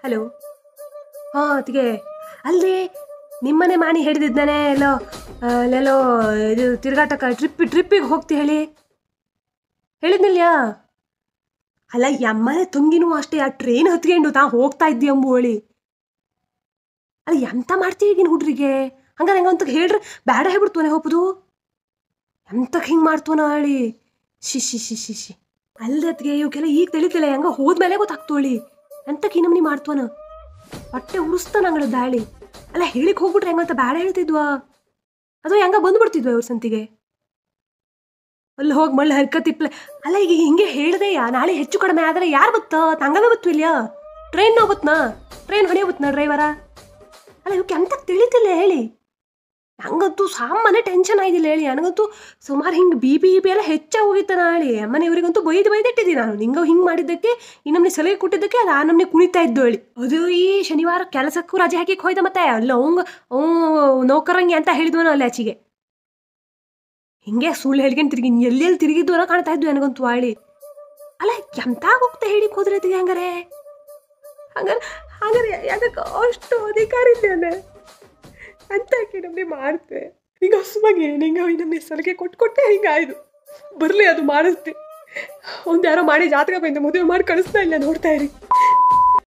Hello. ಹಾಂ ಅತಿಗೆ ಅಲ್ಲದೆ ನಿಮ್ಮನೆ ಮಾಣಿ ಹಿಡಿದಿದ್ದಾನೆ ಎಲ್ಲೋ ಅಲ್ಲೆಲ್ಲೋ ಇದು ತಿರುಗಾಟಕ್ಕೆ ಟ್ರಿಪ್ಪಿಗೆ ಹೋಗ್ತಿ ಹೇಳಿದ್ನಿಲ್ಯಾ. ಅಲ್ಲ ಎಮ್ಮನೆ ತುಂಗಿನೂ ಅಷ್ಟೇ ಆ ಟ್ರೈನ್ ಹತ್ಕೊಂಡು ತಾ ಹೋಗ್ತಾ ಇದ್ದಿ ಅಂಬು ಹೇಳಿ. ಅಲ್ಲ ಎಂತ ಮಾಡ್ತೀವಿ ಈಗಿನ ಹುಡ್ರಿಗೆ ಹಂಗಾರೆ ಹೆಂಗಂತ ಹೇಳ್ರಿ ಬ್ಯಾಡ ಹೇಳ್ಬಿಡ್ತವನೆ ಹೋಗ್ಬೋದು. ಎಂತಕ್ಕೆ ಹಿಂಗೆ ಮಾಡ್ತವನ ಹೇಳಿ. ಶಿಶಿ ಅಲ್ಲದತ್ಗೆ ಇವಕ್ಕೆಲ್ಲ ಈಗ ತಿಳಿತಿಲ್ಲ ಹೆಂಗ ಹೋದ್ಮೇಲೆ ಗೊತ್ತಾಗ್ತೋಳಿ ಎಂತಕ್ಕೆ ಈ ನಮ್ನಿ ಮಾಡ್ತವನ. ಹೊಟ್ಟೆ ಉರಿಸ್ತಾನ ಅಂಗಳದ ದಾಳಿ. ಅಲ್ಲ ಹೇಳಿಕ್ ಹೋಗ್ಬಿಟ್ರೆ ಹೆಂಗಂತ ಬ್ಯಾಡ ಹೇಳ್ತಿದ್ವಾ ಅದು ಹೆಂಗ ಬಂದ್ಬಿಡ್ತಿದ್ವ ಇವ್ರ ಸಂತಿಗೆ. ಅಲ್ಲಿ ಹೋಗಿ ಮಳ್ಳಿ ಹರ್ಕತಿಪ್ಲೆ. ಅಲ್ಲ ಈಗ ಹಿಂಗೆ ಹೇಳ್ದೆಯಾ ನಾಳೆ ಹೆಚ್ಚು ಕಡಿಮೆ ಆದರೆ ಯಾರು ಬತ್ತ ತಂಗವೇ ಬತ್ವಿಲ್ಯಾ. ಟ್ರೈನ್ ಬತ್ನಾ ಟ್ರೈನ್ ಹೊಣೆ ಬತ್ನಾ ಡ್ರೈವರ. ಅಲ್ಲ ಇವಕ್ಕೆ ಎಂತ ತಿಳಿತಿಲ್ಲ ಹೇಳಿ. ನಂಗಂತೂ ಸಾಮಾನ್ಯ ಟೆನ್ಷನ್ ಆಯ್ದಿಲ್ಲ ಹೇಳಿ. ನನಗಂತೂ ಸುಮಾರು ಹಿಂಗೆ ಬಿ ಪಿ ಎಲ್ಲ ಹೆಚ್ಚಾಗಿ ಹೋಗಿತ್ತಾನ ಹೇಳಿ. ಅಮ್ಮನೆ ಇವರಿಗಂತೂ ಬೈದಿಟ್ಟಿದ್ದೀನಿ ನಾನು. ನಿಂಗೆ ಹಿಂಗೆ ಮಾಡಿದ್ದಕ್ಕೆ ಈ ನಮ್ನೆ ಸಲಹೆ ಕೊಟ್ಟಿದ್ದಕ್ಕೆ ಅದು ಆ ನಮ್ನೆ ಕುಣಿತಾ ಇದ್ದು ಹೇಳಿ. ಅದು ಈ ಶನಿವಾರ ಕೆಲಸಕ್ಕೂ ರಜೆ ಹಾಕಿ ಹೋಯ್ದ ಮತ್ತೆ ಅಲ್ಲ ನೌಕರಂಗೆ ಅಂತ ಹೇಳಿದ್ವನ ಅಲ್ಲಿ ಆಚೆಗೆ ಹಿಂಗೆ ಸುಳ್ಳು ಹೇಳ್ಕೊಂಡು ತಿರುಗಿ ಎಲ್ಲೆಲ್ಲಿ ತಿರುಗಿದ್ವನ ಕಾಣ್ತಾ ಇದ್ವಿ ನನಗಂತೂ ಹೇಳಿ. ಅಲ್ಲ ಎಂತ ಹೋಗ್ತಾ ಹೇಳಿಕ್ ಹೋದ್ರತಿಗೆ ಹಂಗಾರೆ ಅದಕ್ಕೆ ಅಷ್ಟು ಅಧಿಕಾರ ಇಲ್ಲ ಅಂತ ನಮ್ಗೆ ಮಾಡ್ತೆ. ಈಗ ಹಸುವಾಗಿ ನಿಂಗೆ ನಮ್ಗೆ ಸಲಿಗೆ ಕೊಟ್ಟೆ ಹಿಂಗಾಯ್ತು. ಬರಲಿ ಅದು ಮಾಡಿಸ್ತೆ. ಒಂದು ಯಾರೋ ಮಾಡಿ ಜಾತಕ ಬಂದು ಮದುವೆ ಮಾಡಿ ಕಳಿಸ್ತಾ ಇಲ್ಲ ನೋಡ್ತಾ ಇರಿ.